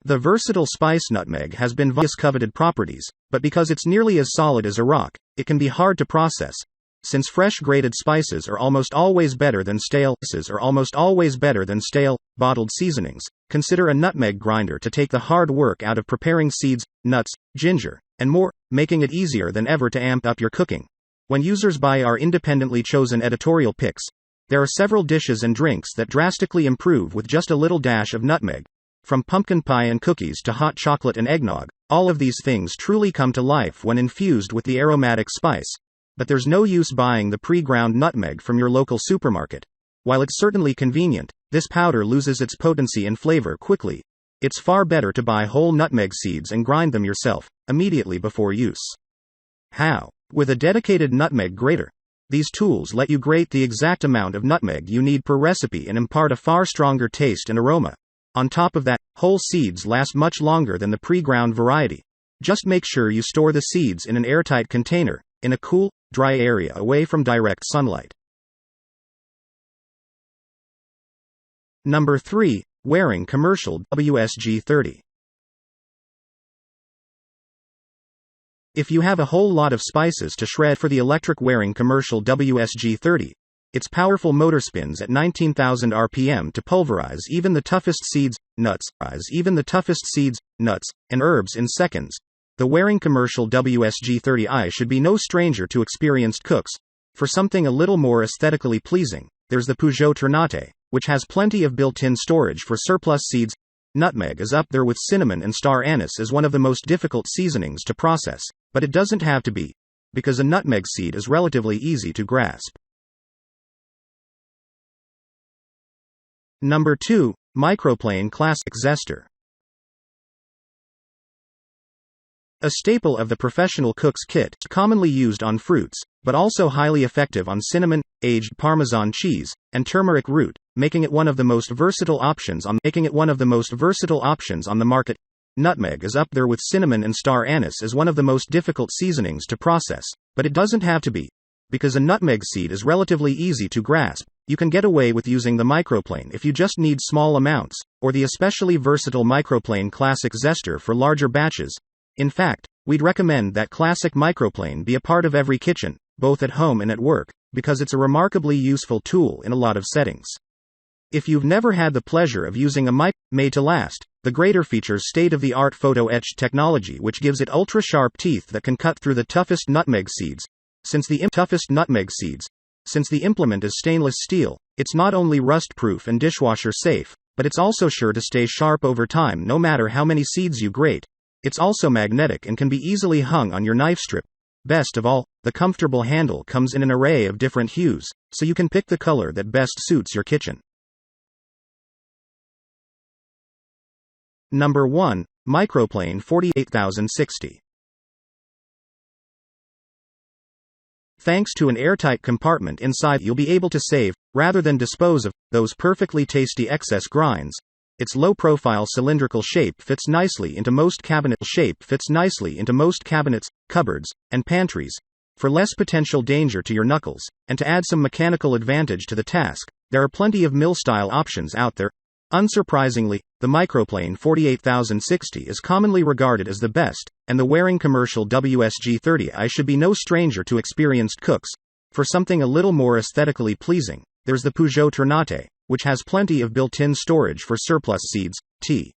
The versatile spice nutmeg has been various coveted properties, but because it's nearly as solid as a rock, it can be hard to process. Since fresh grated spices are almost always better than stale, bottled seasonings, consider a nutmeg grinder to take the hard work out of preparing seeds, nuts, ginger, and more, making it easier than ever to amp up your cooking. When users buy our independently chosen editorial picks, there are several dishes and drinks that drastically improve with just a little dash of nutmeg. From pumpkin pie and cookies to hot chocolate and eggnog, all of these things truly come to life when infused with the aromatic spice. But there's no use buying the pre-ground nutmeg from your local supermarket. While it's certainly convenient, this powder loses its potency and flavor quickly. It's far better to buy whole nutmeg seeds and grind them yourself, immediately before use. How? With a dedicated nutmeg grater. These tools let you grate the exact amount of nutmeg you need per recipe and impart a far stronger taste and aroma. On top of that, whole seeds last much longer than the pre-ground variety. Just make sure you store the seeds in an airtight container, in a cool, dry area away from direct sunlight. Number 3. Waring Commercial WSG30. If you have a whole lot of spices to shred for the electric Waring Commercial WSG30, its powerful motor spins at 19,000 RPM to pulverize even the toughest seeds, nuts, and herbs in seconds. The Waring Commercial WSG30i should be no stranger to experienced cooks. For something a little more aesthetically pleasing, there's the Peugeot Ternate, which has plenty of built-in storage for surplus seeds. Nutmeg is up there with cinnamon and star anise as one of the most difficult seasonings to process, but it doesn't have to be, because a nutmeg seed is relatively easy to grasp. Number 2. Microplane Classic Zester. A staple of the professional cook's kit, commonly used on fruits, but also highly effective on cinnamon, aged Parmesan cheese, and turmeric root, making it one of the most versatile options on the market. Nutmeg is up there with cinnamon and star anise as one of the most difficult seasonings to process, but it doesn't have to be. Because a nutmeg seed is relatively easy to grasp, you can get away with using the microplane if you just need small amounts, or the especially versatile Microplane Classic Zester for larger batches. In fact, we'd recommend that classic microplane be a part of every kitchen, both at home and at work, because it's a remarkably useful tool in a lot of settings. If you've never had the pleasure of using a made to last, the grater features state-of-the-art photo etch technology which gives it ultra-sharp teeth that can cut through the toughest nutmeg seeds. Since the implement is stainless steel, it's not only rust-proof and dishwasher safe, but it's also sure to stay sharp over time no matter how many seeds you grate. It's also magnetic and can be easily hung on your knife strip. Best of all, the comfortable handle comes in an array of different hues, so you can pick the color that best suits your kitchen. Number 1. Microplane 48060. Thanks to an airtight compartment inside, you'll be able to save, rather than dispose of, those perfectly tasty excess grinds. Its low-profile cylindrical shape fits nicely into most cabinets, cupboards, and pantries. For less potential danger to your knuckles, and to add some mechanical advantage to the task, there are plenty of mill-style options out there. Unsurprisingly, the Microplane 48060 is commonly regarded as the best, and the Waring Commercial WSG30i should be no stranger to experienced cooks. For something a little more aesthetically pleasing, there's the Peugeot Ternate, which has plenty of built-in storage for surplus seeds, tea.